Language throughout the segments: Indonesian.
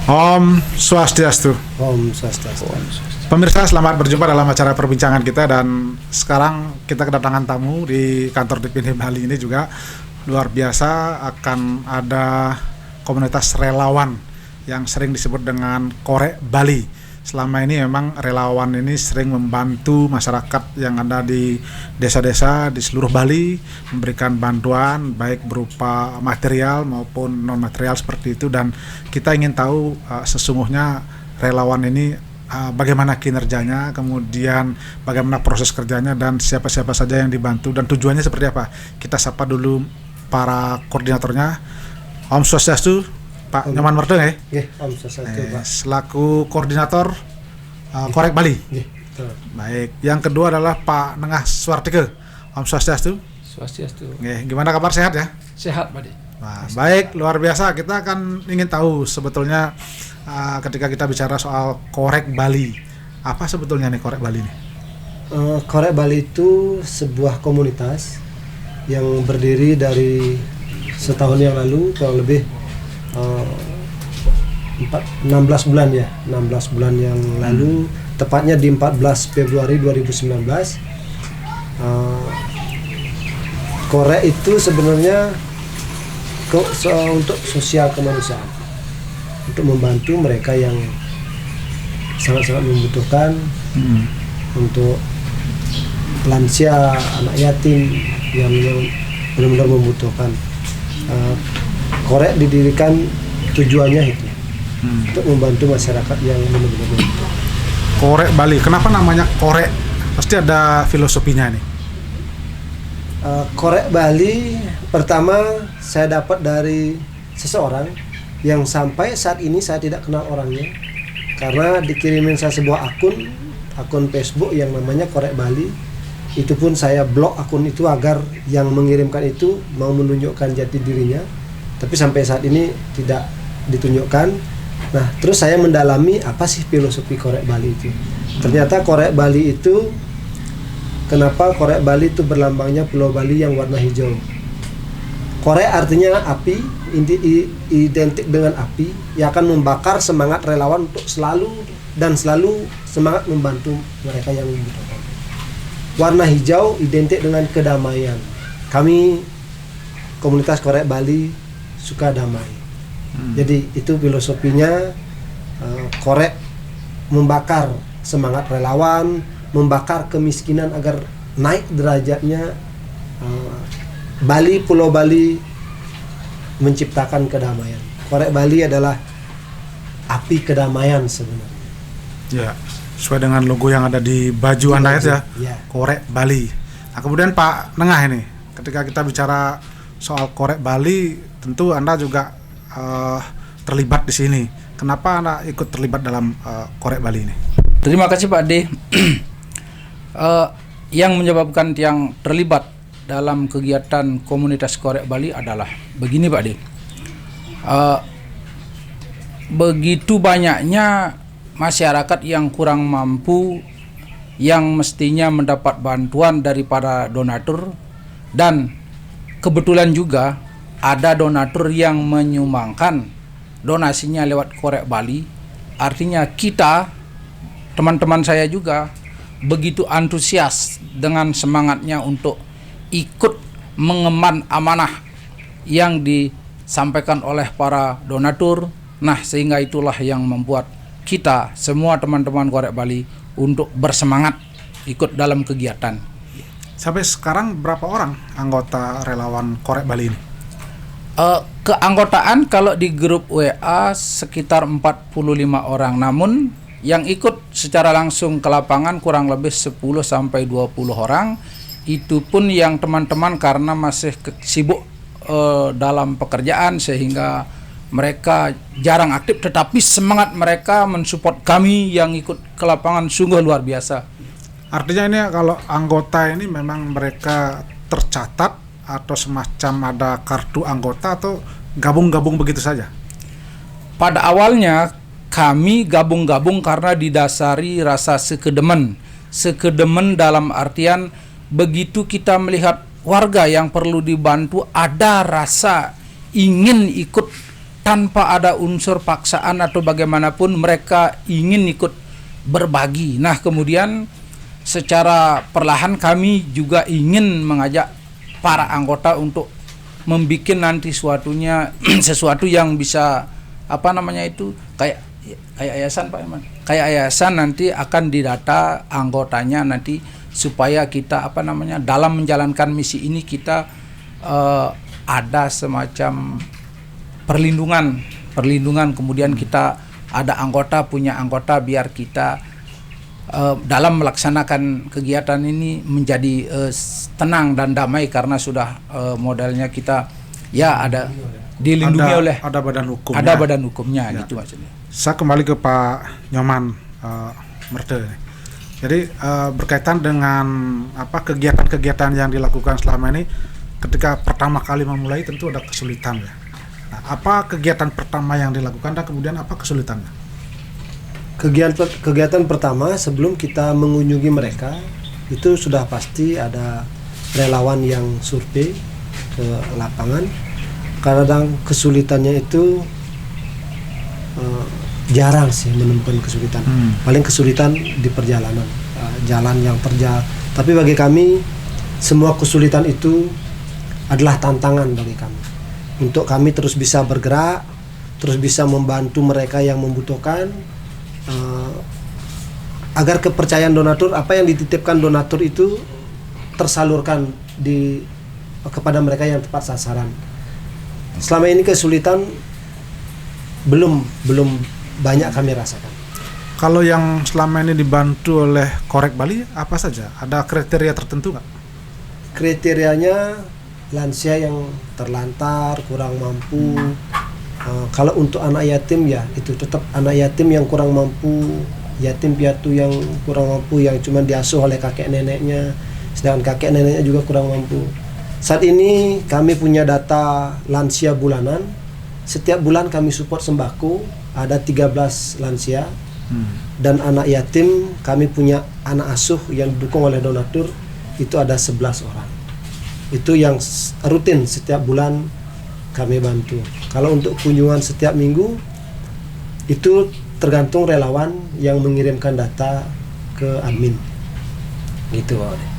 Om Swastiastu. Om Swastiastu. Pemirsa, selamat berjumpa dalam acara perbincangan kita, dan sekarang kita kedatangan tamu di kantor DPD Bali ini juga luar biasa. Akan ada komunitas relawan yang sering disebut dengan Korek Bali. Selama ini memang relawan ini sering membantu masyarakat yang ada di desa-desa di seluruh Bali, memberikan bantuan baik berupa material maupun non material seperti itu, dan kita ingin tahu sesungguhnya relawan ini bagaimana kinerjanya, kemudian bagaimana proses kerjanya, dan siapa-siapa saja yang dibantu dan tujuannya seperti apa. Kita sapa dulu para koordinatornya. Om Swastiastu, Pak Nyoman Mardeng ya? Om Swastiastu, Pak. Selaku koordinator Korek Bali. Baik. Yang kedua adalah Pak Nengah Suartike. Om Swastiastu. Swastiastu. Gimana kabar, sehat ya? Sehat, Pak De. Nah, baik, luar biasa. Kita akan ingin tahu sebetulnya ketika kita bicara soal Korek Bali, apa sebetulnya nih Korek Bali ini? Korek Bali itu sebuah komunitas yang berdiri dari setahun yang lalu, kurang lebih 16 bulan ya, 16 bulan yang lalu, tepatnya di 14 Februari 2019. Korek itu sebenarnya untuk sosial kemanusiaan, untuk membantu mereka yang sangat-sangat membutuhkan, untuk lansia, anak yatim yang benar-benar membutuhkan. Korek didirikan tujuannya itu, untuk membantu masyarakat yang benar-benar membutuhkan. Korek Bali, kenapa namanya Korek? Pasti ada filosofinya nih. Korek Bali pertama saya dapat dari seseorang yang sampai saat ini saya tidak kenal orangnya, karena dikirimin saya sebuah akun Facebook yang namanya Korek Bali. Itu pun saya blok akun itu agar yang mengirimkan itu mau menunjukkan jati dirinya, tapi sampai saat ini tidak ditunjukkan. Nah, terus saya mendalami apa sih filosofi Korek Bali itu. Ternyata Korek Bali itu, kenapa Korek Bali itu berlambangnya Pulau Bali yang warna hijau. Korek artinya api, identik dengan api yang akan membakar semangat relawan untuk selalu semangat membantu mereka yang membutuhkan. Warna hijau identik dengan kedamaian. Kami komunitas Korek Bali suka damai. Jadi itu filosofinya. Korek membakar semangat relawan, membakar kemiskinan agar naik derajatnya. Bali, Pulau Bali menciptakan kedamaian. Korek Bali adalah api kedamaian sebenarnya. Ya, sesuai dengan logo yang ada di baju Anda ya. Korek Bali. Nah, kemudian Pak Nengah ini, ketika kita bicara soal Korek Bali, tentu Anda juga terlibat di sini. Kenapa Anda ikut terlibat dalam Korek Bali ini? Terima kasih, Pak De. Yang menyebabkan yang terlibat dalam kegiatan komunitas Korek Bali adalah begini, Pak De. Begitu banyaknya masyarakat yang kurang mampu, yang mestinya mendapat bantuan daripada donatur, dan kebetulan juga ada donatur yang menyumbangkan donasinya lewat Korek Bali. Artinya kita, teman-teman saya juga begitu antusias dengan semangatnya untuk ikut mengemban amanah yang disampaikan oleh para donatur. Nah, sehingga itulah yang membuat kita semua teman-teman Korek Bali untuk bersemangat ikut dalam kegiatan. Sampai sekarang berapa orang anggota relawan Korek Bali ini? Keanggotaan kalau di grup WA sekitar 45 orang, namun yang ikut secara langsung ke lapangan kurang lebih 10 sampai 20 orang. Itu pun yang teman-teman karena masih sibuk dalam pekerjaan sehingga mereka jarang aktif, tetapi semangat mereka mensupport kami yang ikut ke lapangan sungguh luar biasa. Artinya ini kalau anggota ini memang mereka tercatat atau semacam ada kartu anggota, atau gabung-gabung begitu saja? Pada awalnya kami gabung-gabung karena didasari rasa sekedemen. Sekedemen dalam artian begitu kita melihat warga yang perlu dibantu, ada rasa ingin ikut tanpa ada unsur paksaan atau bagaimanapun mereka ingin ikut berbagi. Nah, kemudian secara perlahan kami juga ingin mengajak para anggota untuk membuat nanti sesuatu yang bisa kayak yayasan, Pak Iman. Kayak yayasan nanti akan didata anggotanya nanti supaya kita dalam menjalankan misi ini kita ada semacam perlindungan, kemudian kita ada punya anggota biar kita dalam melaksanakan kegiatan ini menjadi tenang dan damai karena sudah modelnya kita ada dilindungi ada badan hukum, badan hukumnya gitu maksudnya. Saya kembali ke Pak Nyoman Merte. Jadi berkaitan dengan kegiatan-kegiatan yang dilakukan selama ini, ketika pertama kali memulai tentu ada kesulitan ya. Nah, apa kegiatan pertama yang dilakukan dan kemudian apa kesulitannya? Kegiatan pertama sebelum kita mengunjungi mereka itu sudah pasti ada relawan yang survei ke lapangan. Kadang kesulitannya itu jarang sih menemukan kesulitan. Paling kesulitan di perjalanan, jalan yang terjal. Tapi bagi kami semua kesulitan itu adalah tantangan bagi kami. Untuk kami terus bisa bergerak, terus bisa membantu mereka yang membutuhkan, agar kepercayaan donatur, apa yang dititipkan donatur itu tersalurkan kepada mereka yang tepat sasaran. Selama ini kesulitan belum banyak kami rasakan. Kalau yang selama ini dibantu oleh Korek Bali apa saja? Ada kriteria tertentu nggak? Kriterianya lansia yang terlantar, kurang mampu. Kalau untuk anak yatim ya itu tetap anak yatim yang kurang mampu, yatim piatu yang kurang mampu, yang cuma diasuh oleh kakek neneknya, sedangkan kakek neneknya juga kurang mampu. Saat ini kami punya data lansia bulanan. Setiap bulan kami support sembako, ada 13 lansia. Dan anak yatim kami punya anak asuh yang didukung oleh donatur itu ada 11 orang. Itu yang rutin setiap bulan kami bantu. Kalau untuk kunjungan setiap minggu itu tergantung relawan yang mengirimkan data ke admin. Gitu, Pak.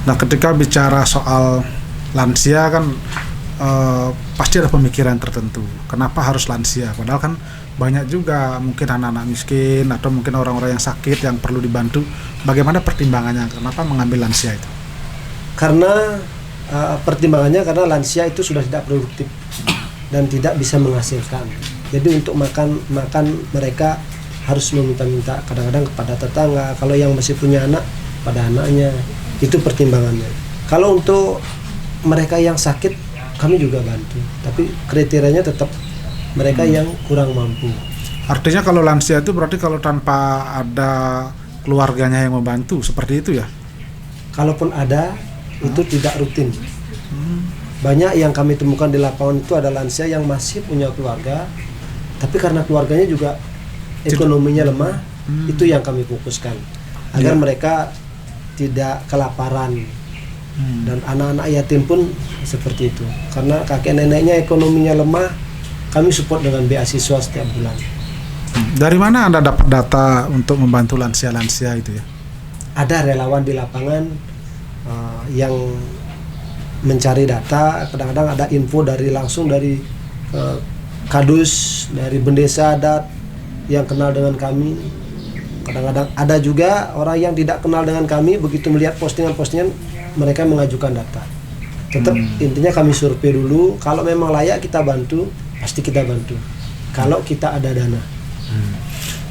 Nah, ketika bicara soal lansia kan pasti ada pemikiran tertentu. Kenapa harus lansia? Padahal kan banyak juga mungkin anak-anak miskin atau mungkin orang-orang yang sakit yang perlu dibantu. Bagaimana pertimbangannya? Kenapa mengambil lansia itu? Karena pertimbangannya karena lansia itu sudah tidak produktif dan tidak bisa menghasilkan. Jadi untuk makan mereka harus meminta-minta kadang-kadang kepada tetangga. Kalau yang masih punya anak pada anaknya, itu pertimbangannya. Kalau untuk mereka yang sakit kami juga bantu, tapi kriterianya tetap mereka yang kurang mampu. Artinya kalau lansia itu berarti kalau tanpa ada keluarganya yang membantu, seperti itu ya? Kalaupun ada, itu tidak rutin. Banyak yang kami temukan di lapangan itu ada lansia yang masih punya keluarga, tapi karena keluarganya juga ekonominya lemah, itu yang kami fokuskan agar mereka tidak kelaparan. Dan anak-anak yatim pun seperti itu, karena kakek neneknya ekonominya lemah, kami support dengan beasiswa setiap bulan. Dari mana Anda dapat data untuk membantu lansia-lansia itu ya? Ada relawan di lapangan yang mencari data. Kadang-kadang ada info langsung dari kadus, dari bendesa adat yang kenal dengan kami. Kadang-kadang ada juga orang yang tidak kenal dengan kami, begitu melihat postingan-postingan mereka mengajukan data. Tetap intinya kami survei dulu, kalau memang layak kita bantu, pasti kita bantu. Kalau kita ada dana.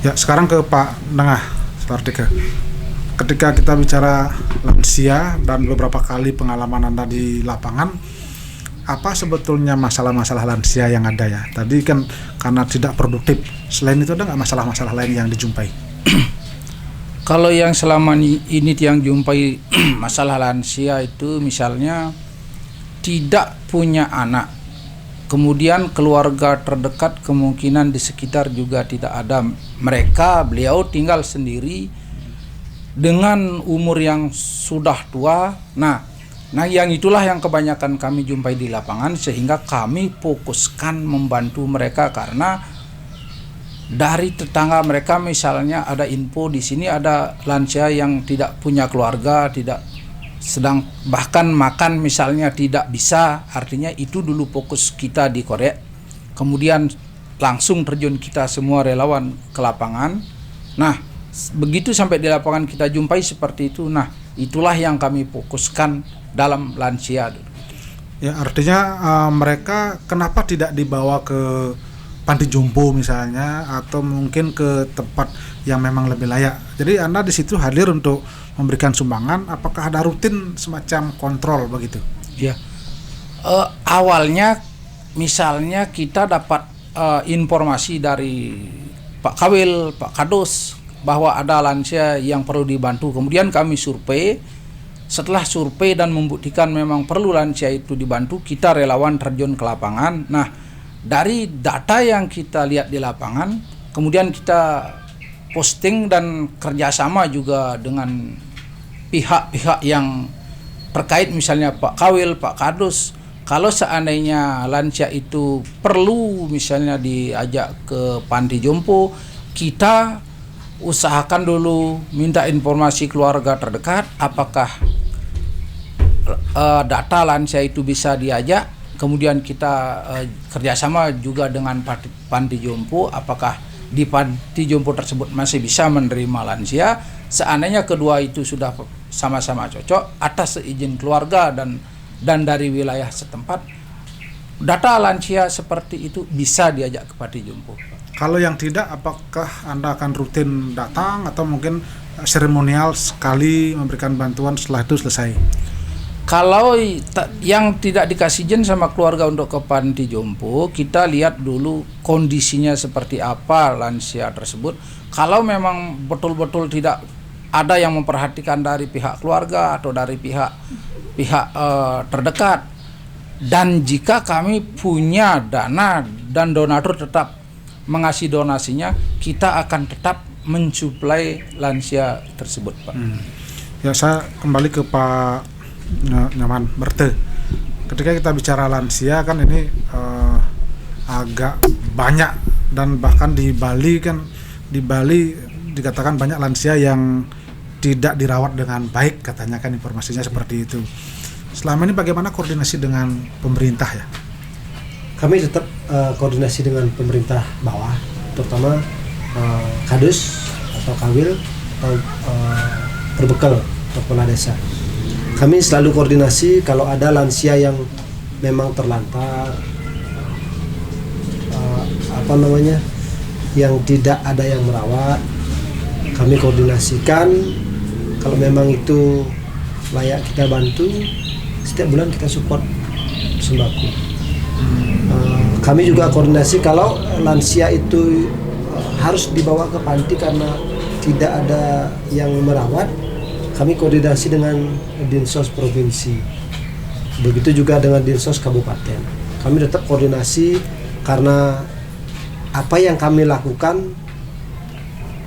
Ya, sekarang ke Pak Nengah, Sartika. Ketika kita bicara lansia dan beberapa kali pengalaman Anda di lapangan, apa sebetulnya masalah-masalah lansia yang ada ya? Tadi kan karena tidak produktif. Selain itu ada nggak masalah-masalah lain yang dijumpai? Kalau yang selama ini yang jumpai masalah lansia itu misalnya tidak punya anak, kemudian keluarga terdekat kemungkinan di sekitar juga tidak ada. Beliau tinggal sendiri dengan umur yang sudah tua. Nah, Nah, yang itulah yang kebanyakan kami jumpai di lapangan, sehingga kami fokuskan membantu mereka karena dari tetangga mereka misalnya ada info di sini ada lansia yang tidak punya keluarga, tidak sedang bahkan makan misalnya tidak bisa, artinya itu dulu fokus kita di Korek. Kemudian langsung terjun kita semua relawan ke lapangan. Nah, begitu sampai di lapangan kita jumpai seperti itu. Nah, itulah yang kami fokuskan dalam lansia. Ya, artinya mereka kenapa tidak dibawa ke panti jompo misalnya, atau mungkin ke tempat yang memang lebih layak. Jadi Anda di situ hadir untuk memberikan sumbangan. Apakah ada rutin semacam kontrol begitu? Ya, awalnya misalnya kita dapat informasi dari Pak Kawil, Pak Kadus bahwa ada lansia yang perlu dibantu. Kemudian kami survei. Setelah survei dan membuktikan memang perlu lansia itu dibantu, kita relawan terjun ke lapangan. Nah, dari data yang kita lihat di lapangan, kemudian kita posting dan kerjasama juga dengan pihak-pihak yang terkait, misalnya Pak Kawil, Pak Kadus. Kalau seandainya lansia itu perlu misalnya diajak ke panti jompo, kita usahakan dulu minta informasi keluarga terdekat apakah data lansia itu bisa diajak, kemudian kita kerjasama juga dengan panti jompo apakah di panti jompo tersebut masih bisa menerima lansia. Seandainya kedua itu sudah sama-sama cocok atas izin keluarga dan dari wilayah setempat, data lansia seperti itu bisa diajak ke panti jompo. Kalau yang tidak, apakah Anda akan rutin datang atau mungkin seremonial sekali memberikan bantuan setelah itu selesai? Kalau yang tidak dikasih izin sama keluarga untuk ke panti jompo, kita lihat dulu kondisinya seperti apa lansia tersebut. Kalau memang betul-betul tidak ada yang memperhatikan dari pihak keluarga atau dari pihak terdekat, dan jika kami punya dana dan donatur tetap mengasih donasinya, kita akan tetap mensuplai lansia tersebut, Pak. Ya, saya kembali ke Pak Nyaman Berte. Ketika kita bicara lansia kan ini agak banyak, dan bahkan di Bali dikatakan banyak lansia yang tidak dirawat dengan baik, katanya kan informasinya seperti itu. Selama ini bagaimana koordinasi dengan pemerintah ya? Kami tetap koordinasi dengan pemerintah bawah, terutama Kadus atau Kawil atau Perbekal atau kepala desa. Kami selalu koordinasi kalau ada lansia yang memang terlantar, yang tidak ada yang merawat, kami koordinasikan. Kalau memang itu layak kita bantu, setiap bulan kita support sembako. Kami juga koordinasi kalau lansia itu harus dibawa ke panti karena tidak ada yang merawat, kami koordinasi dengan Dinsos Provinsi. Begitu juga dengan Dinsos Kabupaten. Kami tetap koordinasi karena apa yang kami lakukan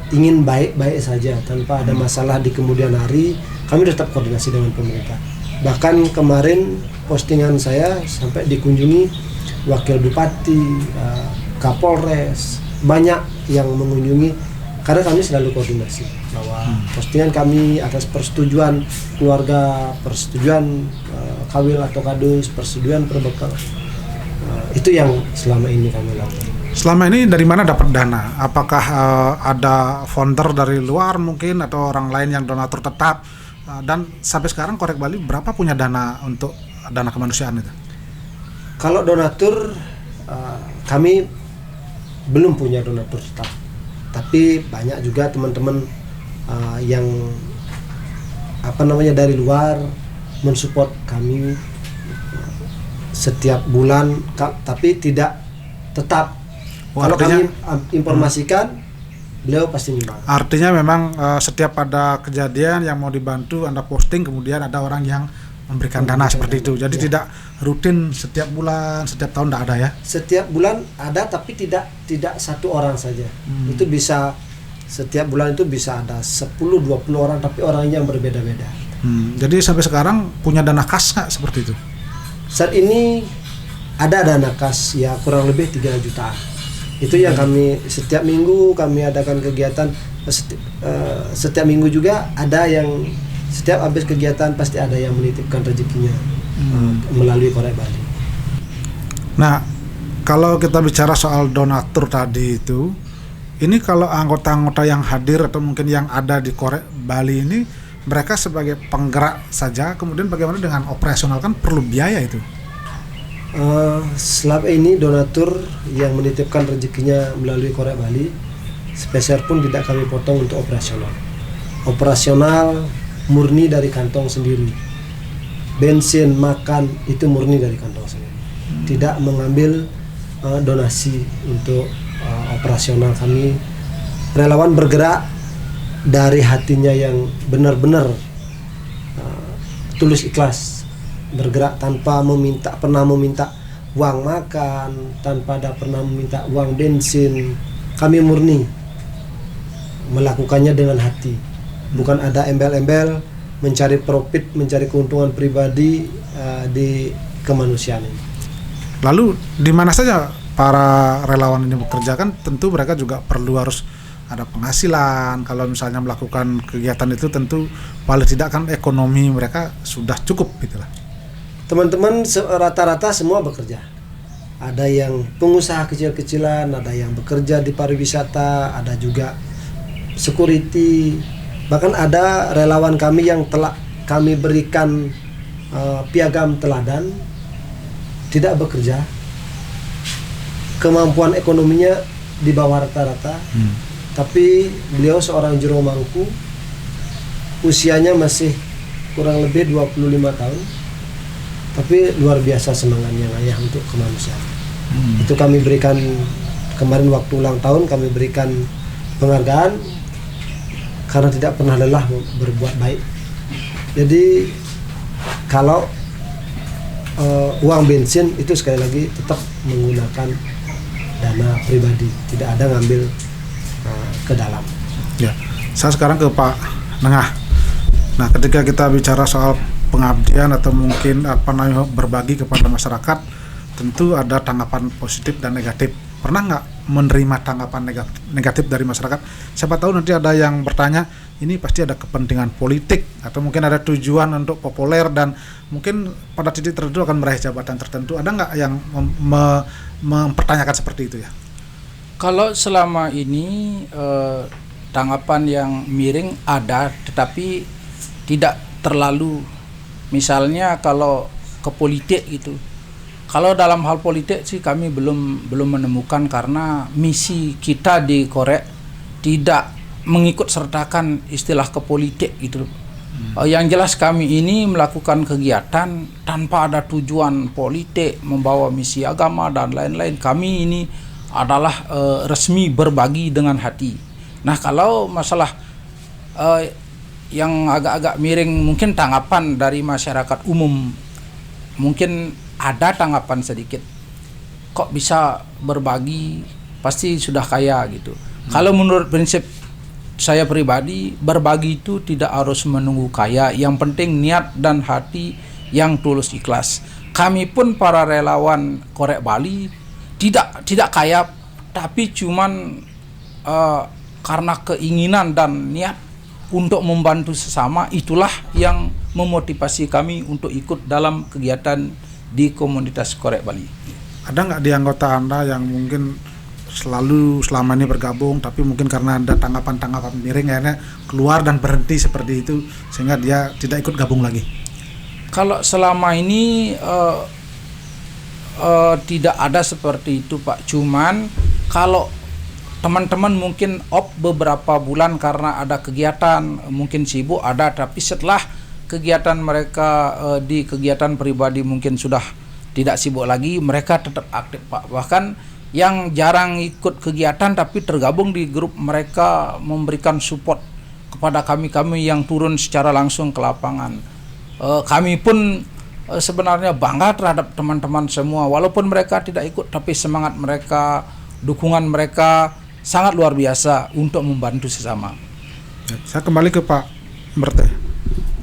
ingin baik-baik saja tanpa ada masalah di kemudian hari. Kami tetap koordinasi dengan pemerintah. Bahkan kemarin postingan saya sampai dikunjungi Wakil Bupati, Kapolres, banyak yang mengunjungi karena kami selalu koordinasi bahwa postingan kami atas persetujuan keluarga, persetujuan Kawil atau Kadus, persetujuan Perbekal, itu yang selama ini kami lakukan. Selama ini dari mana dapat dana? Apakah ada founder dari luar mungkin atau orang lain yang donatur tetap? Dan sampai sekarang Korek Bali berapa punya dana untuk dana kemanusiaan itu? Kalau donatur kami belum punya donatur tetap, tapi banyak juga teman-teman yang dari luar mensupport kami setiap bulan, tapi tidak tetap. Kalau kami informasikan, beliau pasti membantu. Artinya memang setiap ada kejadian yang mau dibantu, Anda posting, kemudian ada orang yang memberikan dana seperti itu. Jadi tidak rutin setiap bulan, setiap tahun tidak ada ya? Setiap bulan ada, tapi tidak satu orang saja. Itu bisa setiap bulan itu bisa ada 10-20 orang, tapi orangnya yang berbeda-beda. Jadi sampai sekarang punya dana kas nggak seperti itu? Saat ini ada dana kas ya kurang lebih 3 jutaan. Itu yang kami setiap minggu kami adakan kegiatan, setiap minggu juga ada yang setiap habis kegiatan pasti ada yang menitipkan rezekinya melalui Korek Bali. Nah, kalau kita bicara soal donatur tadi itu, ini kalau anggota-anggota yang hadir atau mungkin yang ada di Korek Bali ini, mereka sebagai penggerak saja, kemudian bagaimana dengan operasional, kan perlu biaya itu? Selama ini donatur yang menitipkan rezekinya melalui Korek Bali sepeser pun tidak kami potong untuk operasional. Operasional murni dari kantong sendiri. Bensin, makan itu murni dari kantong sendiri. Tidak mengambil donasi untuk operasional. Kami relawan bergerak dari hatinya yang benar-benar tulus ikhlas, bergerak tanpa pernah meminta uang makan, tanpa pernah meminta uang bensin. Kami murni melakukannya dengan hati, bukan ada embel-embel mencari profit, mencari keuntungan pribadi di kemanusiaan ini. Lalu di mana saja para relawan ini bekerja? Kan tentu mereka juga perlu harus ada penghasilan. Kalau misalnya melakukan kegiatan itu tentu paling tidak kan ekonomi mereka sudah cukup gitulah. Teman-teman rata-rata semua bekerja. Ada yang pengusaha kecil-kecilan, ada yang bekerja di pariwisata, ada juga security. Bahkan ada relawan kami yang telah kami berikan piagam teladan, tidak bekerja, kemampuan ekonominya di bawah rata-rata, tapi beliau seorang juru mangku, usianya masih kurang lebih 25 tahun, tapi luar biasa semangatnya ayah untuk kemanusiaan. Itu kami berikan kemarin waktu ulang tahun, kami berikan penghargaan karena tidak pernah lelah berbuat baik. Jadi kalau uang bensin itu sekali lagi tetap menggunakan dana pribadi, tidak ada ngambil ke dalam. Ya, saya sekarang ke Pak Nengah. Nah, ketika kita bicara soal pengabdian atau mungkin berbagi kepada masyarakat, tentu ada tanggapan positif dan negatif. Pernah nggak menerima tanggapan negatif dari masyarakat? Siapa tahu nanti ada yang bertanya, ini pasti ada kepentingan politik atau mungkin ada tujuan untuk populer dan mungkin pada titik tertentu akan meraih jabatan tertentu. Ada nggak yang mempertanyakan seperti itu ya? Kalau selama ini tanggapan yang miring ada, tetapi tidak terlalu. Misalnya kalau ke politik gitu. Kalau dalam hal politik sih kami belum menemukan, karena misi kita di Korek tidak mengikut sertakan istilah ke politik gitu. Yang jelas kami ini melakukan kegiatan tanpa ada tujuan politik, membawa misi agama dan lain-lain. Kami ini adalah resmi berbagi dengan hati. Nah, kalau masalah yang agak-agak miring, mungkin tanggapan dari masyarakat umum, mungkin ada tanggapan sedikit, kok bisa berbagi, pasti sudah kaya gitu. Kalau menurut prinsip saya pribadi, berbagi itu tidak harus menunggu kaya, yang penting niat dan hati yang tulus ikhlas. Kami pun para relawan Korek Bali tidak kaya, tapi cuman karena keinginan dan niat untuk membantu sesama, itulah yang memotivasi kami untuk ikut dalam kegiatan di komunitas Korek Bali. Ada nggak di anggota Anda yang mungkin selama ini bergabung, tapi mungkin karena ada tanggapan miring akhirnya keluar dan berhenti seperti itu sehingga dia tidak ikut gabung lagi? Kalau selama ini tidak ada seperti itu, Pak. Cuman kalau teman-teman mungkin off beberapa bulan karena ada kegiatan, mungkin sibuk ada, tapi setelah kegiatan mereka di kegiatan pribadi mungkin sudah tidak sibuk lagi, mereka tetap aktif, Pak. Bahkan yang jarang ikut kegiatan tapi tergabung di grup mereka, memberikan support kepada kami yang turun secara langsung ke lapangan. Kami pun sebenarnya bangga terhadap teman-teman semua, walaupun mereka tidak ikut, tapi semangat mereka, dukungan mereka sangat luar biasa untuk membantu sesama. Saya kembali ke Pak Merte.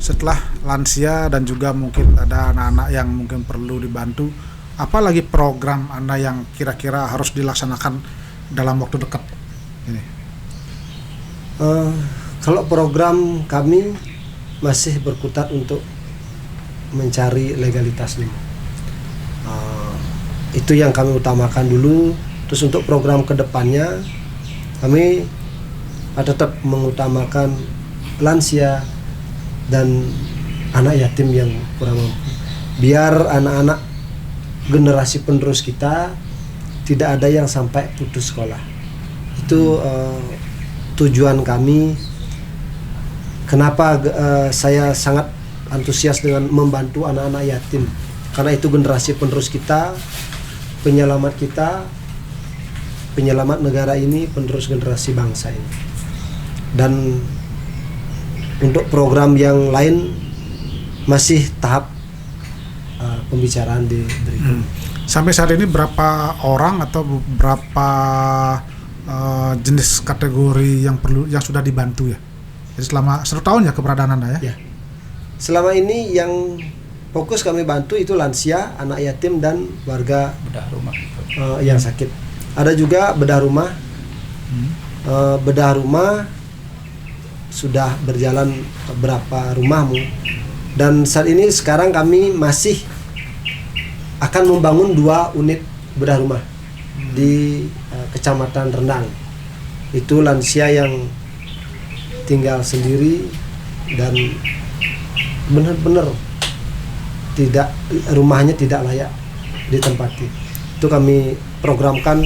setelah lansia dan juga mungkin ada anak-anak yang mungkin perlu dibantu, apalagi program Anda yang kira-kira harus dilaksanakan dalam waktu dekat ini? Kalau program kami masih berkutat untuk mencari legalitasnya. Itu yang kami utamakan dulu. Terus untuk program kedepannya kami tetap mengutamakan lansia dan anak yatim yang kurang mampu. Biar anak-anak generasi penerus kita tidak ada yang sampai putus sekolah. Itu tujuan kami. Kenapa saya sangat antusias dengan membantu anak-anak yatim, karena itu generasi penerus kita, penyelamat kita, penyelamat negara ini, penerus generasi bangsa ini. Dan untuk program yang lain masih tahap pembicaraan di berikut. Sampai saat ini berapa orang atau berapa jenis kategori yang sudah dibantu ya? Jadi selama 1 tahun ya keberadaan Anda ya? Ya. Selama ini yang fokus kami bantu itu lansia, anak yatim dan warga Bedah rumah. yang sakit. Ada juga bedah rumah. Bedah rumah sudah berjalan berapa rumahmu, dan saat ini sekarang kami masih akan membangun 2 unit bedah rumah di Kecamatan Rendang. Itu lansia yang tinggal sendiri dan benar-benar rumahnya tidak layak ditempati. Itu kami programkan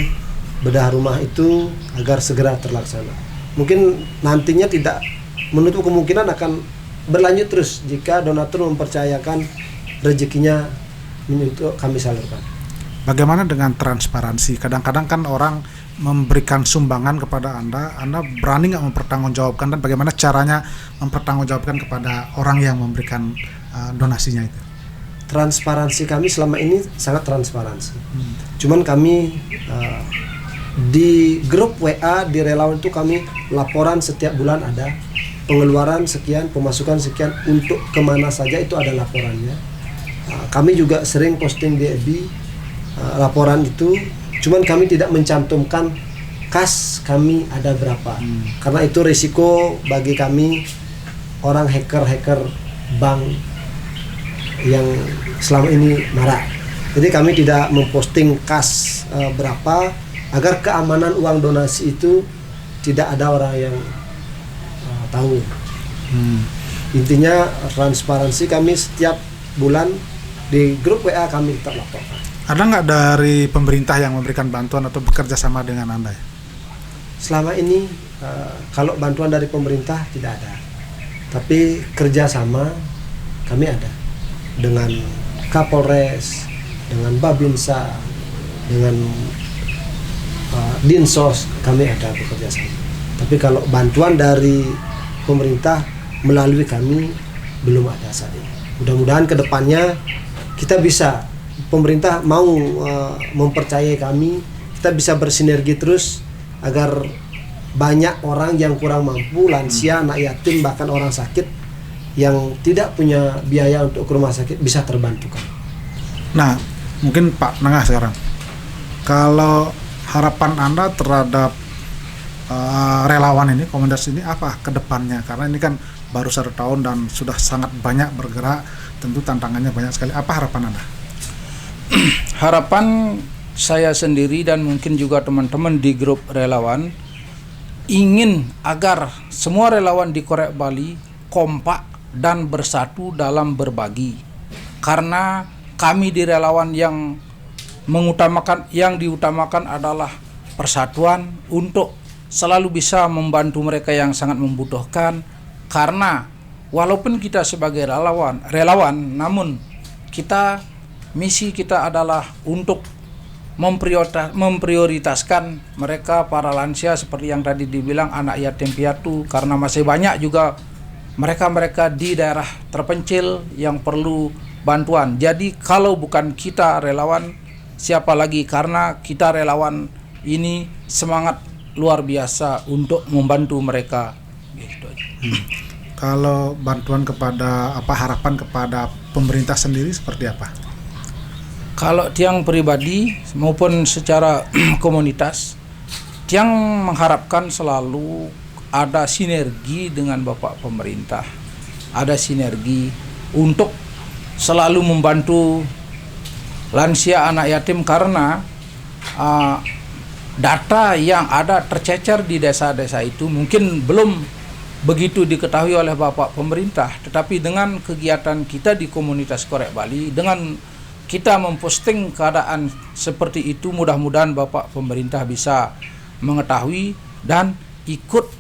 bedah rumah itu agar segera terlaksana. Mungkin nantinya tidak menutup kemungkinan akan berlanjut terus jika donatur mempercayakan rezekinya untuk kami salurkan. Bagaimana dengan transparansi? Kadang-kadang kan orang memberikan sumbangan kepada Anda berani nggak mempertanggungjawabkan, dan bagaimana caranya mempertanggungjawabkan kepada orang yang memberikan donasinya itu? Transparansi kami selama ini sangat transparansi. Cuman kami di grup WA di relawan itu kami laporan setiap bulan ada pengeluaran sekian, pemasukan sekian, untuk kemana saja itu ada laporannya. Kami juga sering posting di FB laporan itu. Cuman kami tidak mencantumkan kas kami ada berapa, karena itu risiko bagi kami orang hacker bank yang selama ini marak. Jadi kami tidak memposting kas berapa agar keamanan uang donasi itu tidak ada orang yang tahu. Intinya transparansi kami setiap bulan di grup WA kami tetap laporkan. Ada nggak dari pemerintah yang memberikan bantuan atau bekerja sama dengan Anda ya? Selama ini kalau bantuan dari pemerintah tidak ada, tapi kerjasama kami ada dengan Kapolres, dengan Babinsa, dengan Dinsos, kami ada bekerja sama. Tapi kalau bantuan dari pemerintah melalui kami belum ada saat ini. Mudah-mudahan kedepannya kita bisa, pemerintah mau mempercayai kami, kita bisa bersinergi terus agar banyak orang yang kurang mampu, lansia, anak yatim, bahkan orang sakit yang tidak punya biaya untuk ke rumah sakit bisa terbantukan. Nah, mungkin Pak Nengah sekarang, kalau harapan Anda terhadap relawan ini, komunitas ini apa ke depannya? Karena ini kan baru 1 tahun dan sudah sangat banyak bergerak, tentu tantangannya banyak sekali. Apa harapan Anda? Harapan saya sendiri dan mungkin juga teman-teman di grup relawan ingin agar semua relawan di Korek Bali kompak dan bersatu dalam berbagi. Karena kami di relawan yang diutamakan adalah persatuan untuk selalu bisa membantu mereka yang sangat membutuhkan. Karena walaupun kita sebagai relawan, namun misi kita adalah untuk memprioritaskan mereka, para lansia seperti yang tadi dibilang, anak yatim piatu, karena masih banyak juga mereka-mereka di daerah terpencil yang perlu bantuan. Jadi kalau bukan kita relawan, siapa lagi? Karena kita relawan ini semangat luar biasa untuk membantu mereka. Gitu. Kalau bantuan kepada harapan kepada pemerintah sendiri seperti apa? Kalau Tiang pribadi maupun secara komunitas, Tiang mengharapkan selalu ada sinergi dengan Bapak pemerintah, ada sinergi untuk selalu membantu lansia anak yatim, karena data yang ada tercecer di desa-desa itu mungkin belum begitu diketahui oleh Bapak pemerintah, tetapi dengan kegiatan kita di komunitas Korek Bali, dengan kita memposting keadaan seperti itu, mudah-mudahan Bapak pemerintah bisa mengetahui dan ikut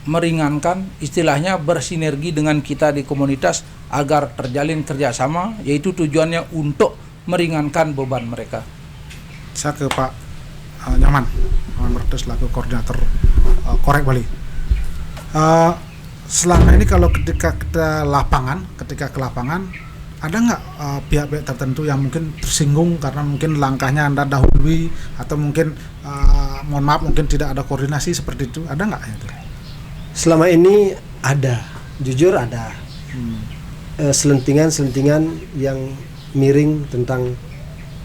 meringankan, istilahnya bersinergi dengan kita di komunitas agar terjalin kerjasama, yaitu tujuannya untuk meringankan beban mereka. Saya ke Pak Nyaman Bertus selaku koordinator Korek Bali. Selama ini kalau ketika ke lapangan, ada nggak pihak-pihak tertentu yang mungkin tersinggung karena mungkin langkahnya Anda dahului, atau mungkin mohon maaf mungkin tidak ada koordinasi seperti itu, ada nggak itu? Selama ini ada, jujur ada. Selentingan yang miring tentang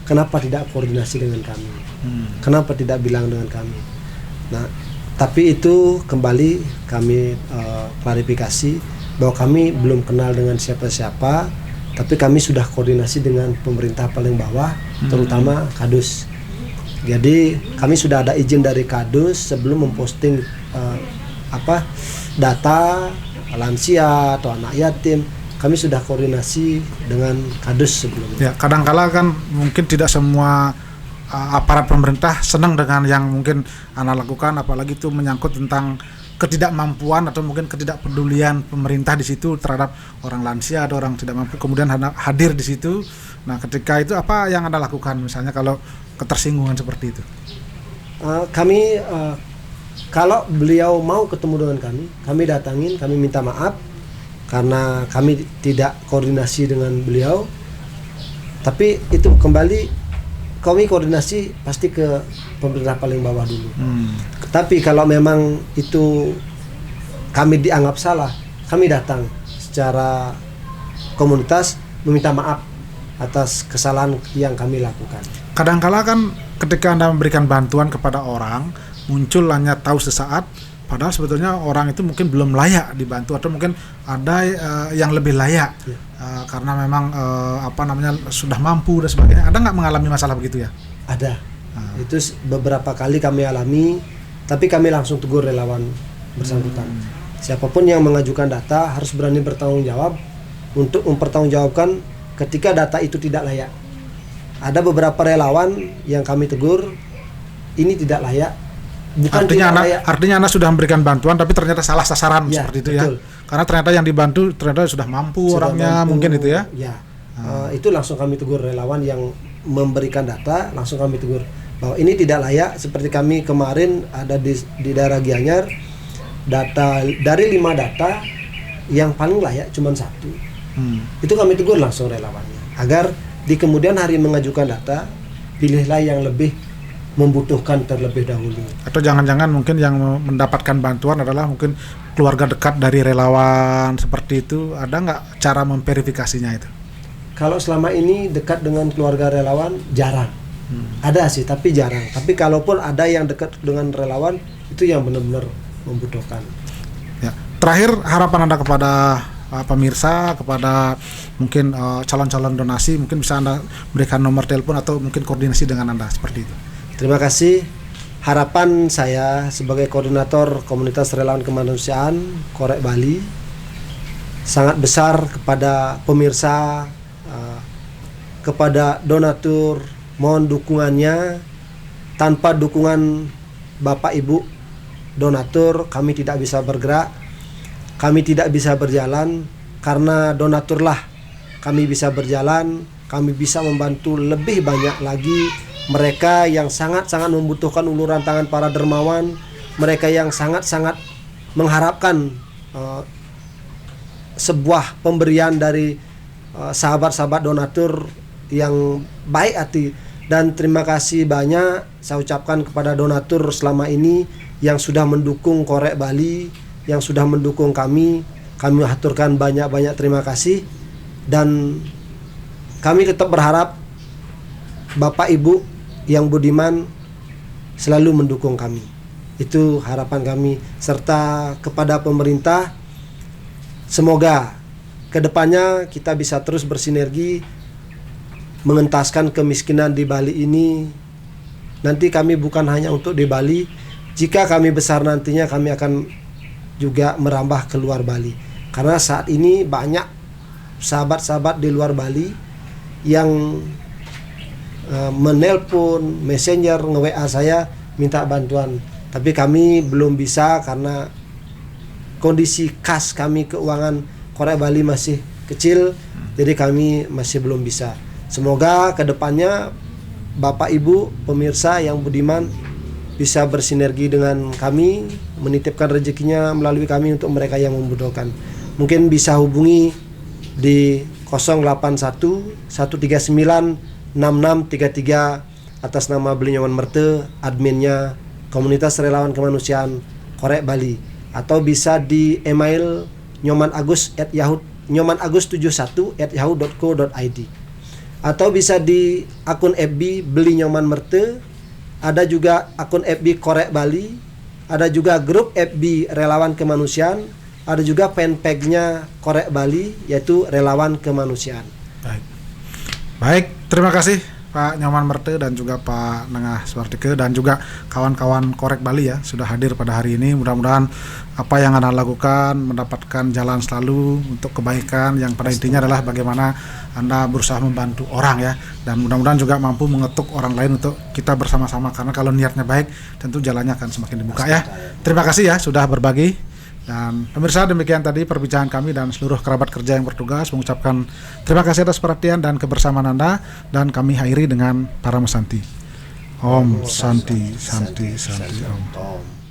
kenapa tidak koordinasi dengan kami, kenapa tidak bilang dengan kami. Nah, tapi itu kembali kami klarifikasi bahwa kami belum kenal dengan siapa-siapa, tapi kami sudah koordinasi dengan pemerintah paling bawah, terutama Kadus. Jadi kami sudah ada izin dari Kadus sebelum memposting data lansia atau anak yatim. Kami sudah koordinasi dengan Kadus sebelumnya. Ya, kadang-kala kan mungkin tidak semua aparat pemerintah senang dengan yang mungkin Anda lakukan, apalagi itu menyangkut tentang ketidakmampuan atau mungkin ketidakpedulian pemerintah di situ terhadap orang lansia atau orang tidak mampu, kemudian hadir di situ. Nah, ketika itu apa yang Anda lakukan, misalnya kalau ketersinggungan seperti itu? Kami kalau beliau mau ketemu dengan kami datangin, kami minta maaf karena kami tidak koordinasi dengan beliau. Tapi itu kembali kami koordinasi pasti ke pemerintah paling bawah dulu. Tapi kalau memang itu kami dianggap salah, kami datang secara komunitas meminta maaf atas kesalahan yang kami lakukan. Kadang-kala kan ketika Anda memberikan bantuan kepada orang, muncul hanya tahu sesaat, padahal sebetulnya orang itu mungkin belum layak dibantu, atau mungkin ada yang lebih layak karena memang sudah mampu dan sebagainya. Ada nggak mengalami masalah begitu ya? Ada. Itu beberapa kali kami alami, tapi kami langsung tegur relawan bersangkutan. Siapapun yang mengajukan data harus berani bertanggung jawab untuk mempertanggungjawabkan ketika data itu tidak layak. Ada beberapa relawan yang kami tegur, ini tidak layak. Bukan artinya Anda sudah memberikan bantuan tapi ternyata salah sasaran, ya, seperti itu betul. Ya. Karena ternyata yang dibantu ternyata sudah mampu orangnya, mungkin itu ya. Ya. Itu langsung kami tegur relawan yang memberikan data, langsung kami tegur bahwa ini tidak layak. Seperti kami kemarin ada di daerah Gianyar, data dari 5 data yang paling layak cuma 1. Itu kami tegur langsung relawannya agar di kemudian hari mengajukan data, pilihlah yang lebih membutuhkan terlebih dahulu. Atau jangan-jangan mungkin yang mendapatkan bantuan adalah mungkin keluarga dekat dari relawan, seperti itu. Ada nggak cara memverifikasinya itu? Kalau selama ini dekat dengan keluarga relawan jarang. Ada sih tapi jarang. Tapi kalaupun ada yang dekat dengan relawan, itu yang benar-benar membutuhkan. Ya. Terakhir, harapan Anda kepada pemirsa, kepada mungkin calon-calon donasi, mungkin bisa Anda berikan nomor telepon atau mungkin koordinasi dengan Anda seperti itu. Terima kasih. Harapan saya sebagai koordinator komunitas relawan kemanusiaan Korek Bali sangat besar kepada pemirsa, kepada donatur, mohon dukungannya. Tanpa dukungan Bapak Ibu donatur, kami tidak bisa bergerak, kami tidak bisa berjalan. Karena donaturlah kami bisa berjalan, kami bisa membantu lebih banyak lagi mereka yang sangat-sangat membutuhkan uluran tangan para dermawan, mereka yang sangat-sangat mengharapkan sebuah pemberian dari sahabat-sahabat donatur yang baik hati. Dan terima kasih banyak saya ucapkan kepada donatur selama ini yang sudah mendukung Korek Bali, yang sudah mendukung kami. kami haturkan banyak-banyak terima kasih, dan kami tetap berharap Bapak Ibu yang budiman selalu mendukung kami. Itu harapan kami, serta kepada pemerintah, semoga kedepannya kita bisa terus bersinergi mengentaskan kemiskinan di Bali ini. Nanti kami bukan hanya untuk di Bali, jika kami besar nantinya kami akan juga merambah ke luar Bali. Karena saat ini banyak sahabat-sahabat di luar Bali yang menelpon, messenger, nge-WA saya minta bantuan. Tapi kami belum bisa karena kondisi kas kami keuangan Korek Bali masih kecil, jadi kami masih belum bisa. Semoga kedepannya Bapak Ibu pemirsa yang budiman bisa bersinergi dengan kami, menitipkan rezekinya melalui kami untuk mereka yang membutuhkan. Mungkin bisa hubungi di 081 139 6633 atas nama Beli Nyoman Merte, adminnya Komunitas Relawan Kemanusiaan Korek Bali, atau bisa di email nyoman_agus71@yahoo.co.id, atau bisa di akun FB Beli Nyoman Merte, ada juga akun FB Korek Bali, ada juga grup FB Relawan Kemanusiaan, ada juga fanpage-nya Korek Bali yaitu Relawan Kemanusiaan. Baik, terima kasih Pak Nyoman Merte dan juga Pak Nengah Suartike dan juga kawan-kawan Korek Bali ya sudah hadir pada hari ini. Mudah-mudahan apa yang Anda lakukan mendapatkan jalan selalu untuk kebaikan, yang pada intinya adalah bagaimana Anda berusaha membantu orang ya, dan mudah-mudahan juga mampu mengetuk orang lain untuk kita bersama-sama, karena kalau niatnya baik tentu jalannya akan semakin dibuka ya. Terima kasih ya sudah berbagi. Dan pemirsa, demikian tadi perbincangan kami dan seluruh kerabat kerja yang bertugas mengucapkan terima kasih atas perhatian dan kebersamaan Anda, dan kami akhiri dengan Paramasanti. Om Santi Santi Santi Om.